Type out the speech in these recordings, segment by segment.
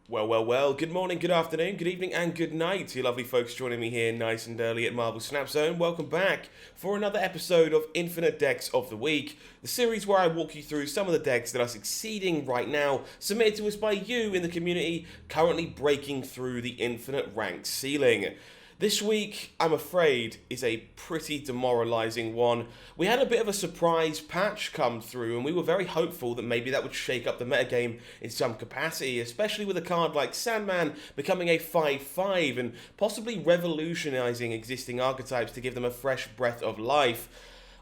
Well, good morning, good afternoon, good evening, and good night to you lovely folks joining me here nice and early at Marvel Snap Zone. Welcome back for another episode of Infinite Decks of the Week, the series where I walk you through some of the decks that are succeeding right now, submitted to us by you in the community, currently breaking through the infinite ranked ceiling. This week, I'm afraid, is a pretty demoralising one. We had a bit of a surprise patch come through, and we were very hopeful that maybe that would shake up the metagame in some capacity, especially with a card like Sandman becoming a 5/5 and possibly revolutionising existing archetypes to give them a fresh breath of life.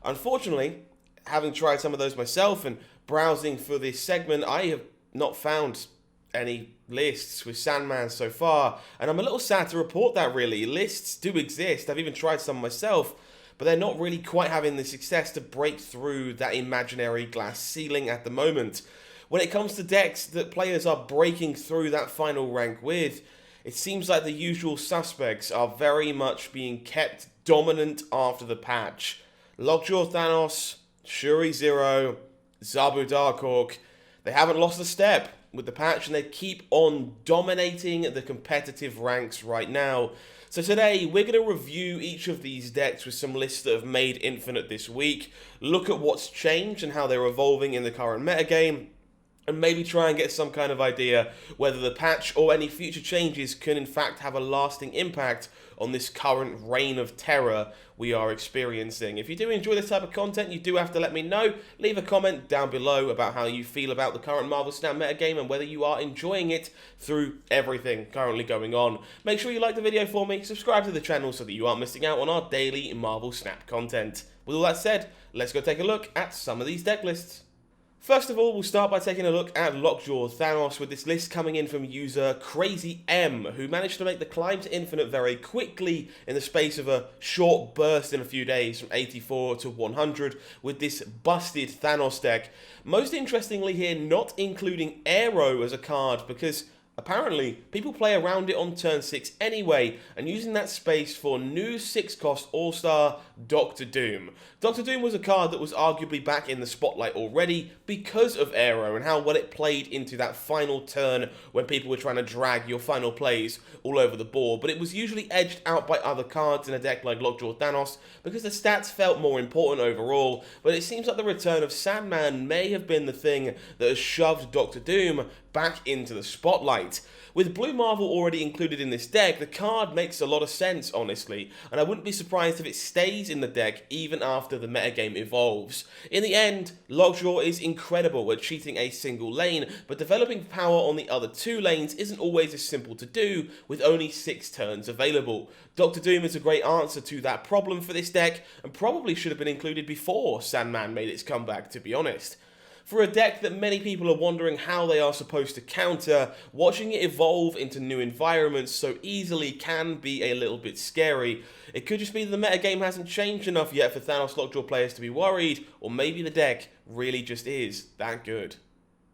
Unfortunately, having tried some of those myself and browsing for this segment, I have not found any lists with Sandman so far, and I'm a little sad to report that really. Lists do exist, I've even tried some myself, but they're not really quite having the success to break through that imaginary glass ceiling at the moment. When it comes to decks that players are breaking through that final rank with, it seems like the usual suspects are very much being kept dominant after the patch. Lockjaw Thanos, Shuri Zero, Zabu Darkhawk, they haven't lost a step with the patch, and they keep on dominating the competitive ranks right now. So today, we're going to review each of these decks with some lists that have made Infinite this week, look at what's changed and how they're evolving in the current metagame, and maybe try and get some kind of idea whether the patch or any future changes can in fact have a lasting impact on this current reign of terror we are experiencing. If you do enjoy this type of content, you do have to let me know. Leave a comment down below about how you feel about the current Marvel Snap metagame and whether you are enjoying it through everything currently going on. Make sure you like the video for me, subscribe to the channel so that you aren't missing out on our daily Marvel Snap content. With all that said, let's go take a look at some of these deck lists. First of all, we'll start by taking a look at Lockjaw Thanos, with this list coming in from user Crazy M, who managed to make the climb to Infinite very quickly in the space of a short burst in a few days from 84 to 100 with this busted Thanos deck. Most interestingly here, not including Aero as a card, because apparently, people play around it on turn 6 anyway, and using that space for new 6-cost All-Star Doctor Doom. Doctor Doom was a card that was arguably back in the spotlight already because of Aero and how well it played into that final turn when people were trying to drag your final plays all over the board, but it was usually edged out by other cards in a deck like Lockjaw Thanos because the stats felt more important overall, but it seems like the return of Sandman may have been the thing that has shoved Doctor Doom back into the spotlight. With Blue Marvel already included in this deck, the card makes a lot of sense, honestly, and I wouldn't be surprised if it stays in the deck even after the metagame evolves. In the end, Lockjaw is incredible at cheating a single lane, but developing power on the other 2 lanes isn't always as simple to do with only 6 turns available. Doctor Doom is a great answer to that problem for this deck, and probably should have been included before Sandman made its comeback, to be honest. For a deck that many people are wondering how they are supposed to counter, watching it evolve into new environments so easily can be a little bit scary. It could just be that the metagame hasn't changed enough yet for Thanos Lockjaw players to be worried, or maybe the deck really just is that good.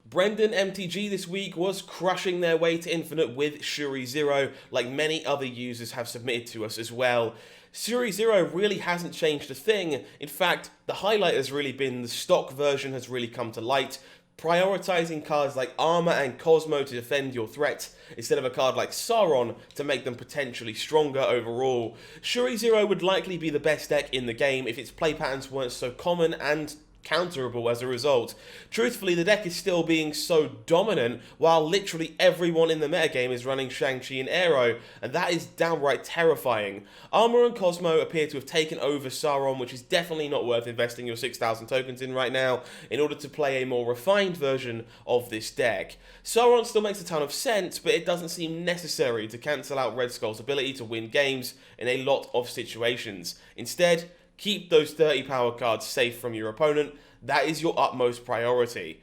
Brendan MTG this week was crushing their way to Infinite with Shuri Zero, like many other users have submitted to us as well. Shuri Zero really hasn't changed a thing. In fact, the highlight has really been the stock version has really come to light, prioritizing cards like Armor and Cosmo to defend your threats instead of a card like Sauron to make them potentially stronger overall. Shuri Zero would likely be the best deck in the game if its play patterns weren't so common and counterable as a result. Truthfully, the deck is still being so dominant while literally everyone in the metagame is running Shang-Chi and Aero, and that is downright terrifying. Armor and Cosmo appear to have taken over Sauron, which is definitely not worth investing your 6,000 tokens in right now in order to play a more refined version of this deck. Sauron still makes a ton of sense, but it doesn't seem necessary to cancel out Red Skull's ability to win games in a lot of situations. Instead, keep those 30 power cards safe from your opponent. That is your utmost priority.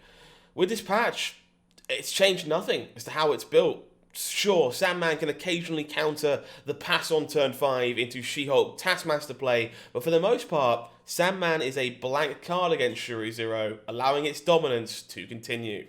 With this patch, it's changed nothing as to how it's built. Sure, Sandman can occasionally counter the pass on turn 5 into She-Hulk Taskmaster play, but for the most part, Sandman is a blank card against Shuri Zero, allowing its dominance to continue.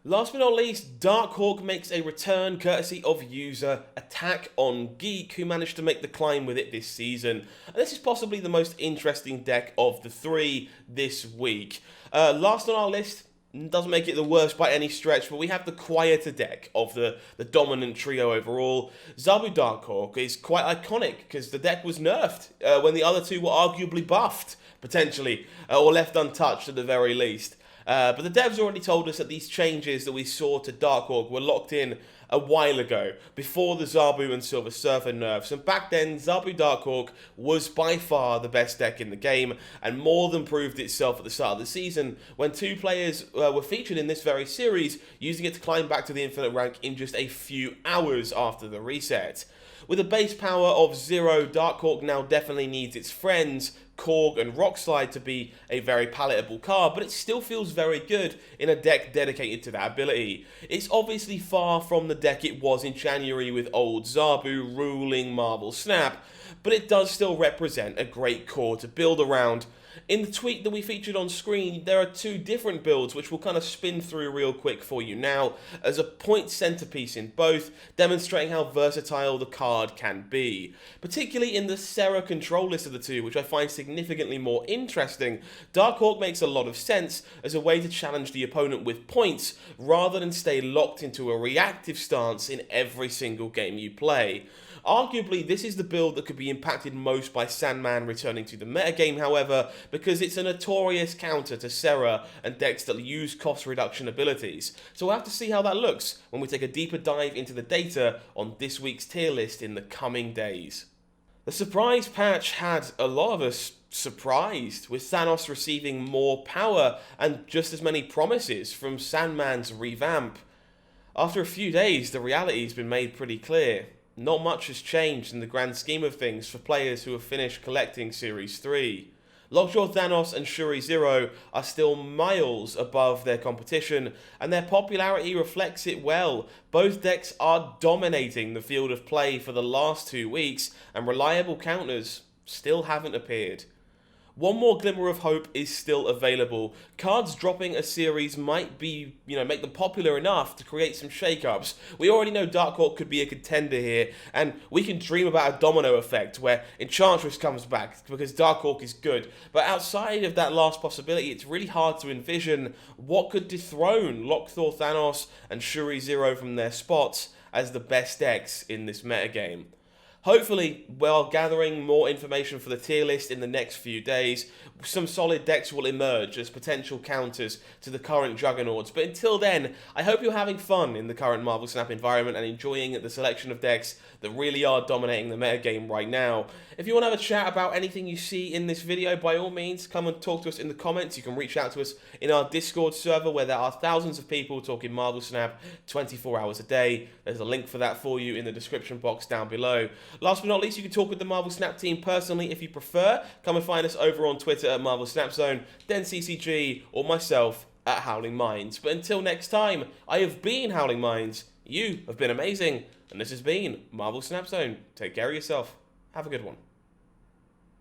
Last but not least, Darkhawk makes a return courtesy of user Attack on Geek, who managed to make the climb with it this season. And this is possibly the most interesting deck of the 3 this week. Last on our list doesn't make it the worst by any stretch, but we have the quieter deck of the dominant trio overall. Zabu Darkhawk is quite iconic because the deck was nerfed when the other two were arguably buffed, potentially, or left untouched at the very least. But the devs already told us that these changes that we saw to Darkhawk were locked in a while ago, before the Zabu and Silver Surfer nerfs, and back then Zabu Darkhawk was by far the best deck in the game, and more than proved itself at the start of the season, when two players were featured in this very series, using it to climb back to the Infinite rank in just a few hours after the reset. With a base power of 0, Darkhawk now definitely needs its friends, Korg and Rockslide, to be a very palatable card, but it still feels very good in a deck dedicated to that ability. It's obviously far from the deck it was in January with old Zabu ruling Marvel Snap, but it does still represent a great core to build around. In the tweet that we featured on screen, there are two different builds which we'll kind of spin through real quick for you now, as a point centerpiece in both, demonstrating how versatile the card can be. Particularly in the Sera control list of the two, which I find significantly more interesting, Darkhawk makes a lot of sense as a way to challenge the opponent with points, rather than stay locked into a reactive stance in every single game you play. Arguably, this is the build that could be impacted most by Sandman returning to the metagame, however, because it's a notorious counter to Sera and decks that use cost reduction abilities. So we'll have to see how that looks when we take a deeper dive into the data on this week's tier list in the coming days. The surprise patch had a lot of us surprised, with Thanos receiving more power and just as many promises from Sandman's revamp. After a few days, the reality's been made pretty clear. Not much has changed in the grand scheme of things for players who have finished collecting Series 3. Lockjaw Thanos and Shuri Zero are still miles above their competition, and their popularity reflects it well. Both decks are dominating the field of play for the last 2 weeks, and reliable counters still haven't appeared. One more glimmer of hope is still available. Cards dropping a series might be, make them popular enough to create some shake-ups. We already know Darkhawk could be a contender here, and we can dream about a domino effect where Enchantress comes back because Darkhawk is good. But outside of that last possibility, it's really hard to envision what could dethrone Lockjaw Thanos and Shuri Zero from their spots as the best decks in this metagame. Hopefully, while gathering more information for the tier list in the next few days, some solid decks will emerge as potential counters to the current juggernauts. But until then, I hope you're having fun in the current Marvel Snap environment and enjoying the selection of decks that really are dominating the metagame right now. If you want to have a chat about anything you see in this video, by all means, come and talk to us in the comments. You can reach out to us in our Discord server where there are thousands of people talking Marvel Snap 24 hours a day. There's a link for that for you in the description box down below. Last but not least, you can talk with the Marvel Snap team personally if you prefer. Come and find us over on Twitter at Marvel Snap Zone, then CCG, or myself at HowlingMines. But until next time, I have been HowlingMines, you have been amazing, and this has been Marvel Snap Zone. Take care of yourself. Have a good one.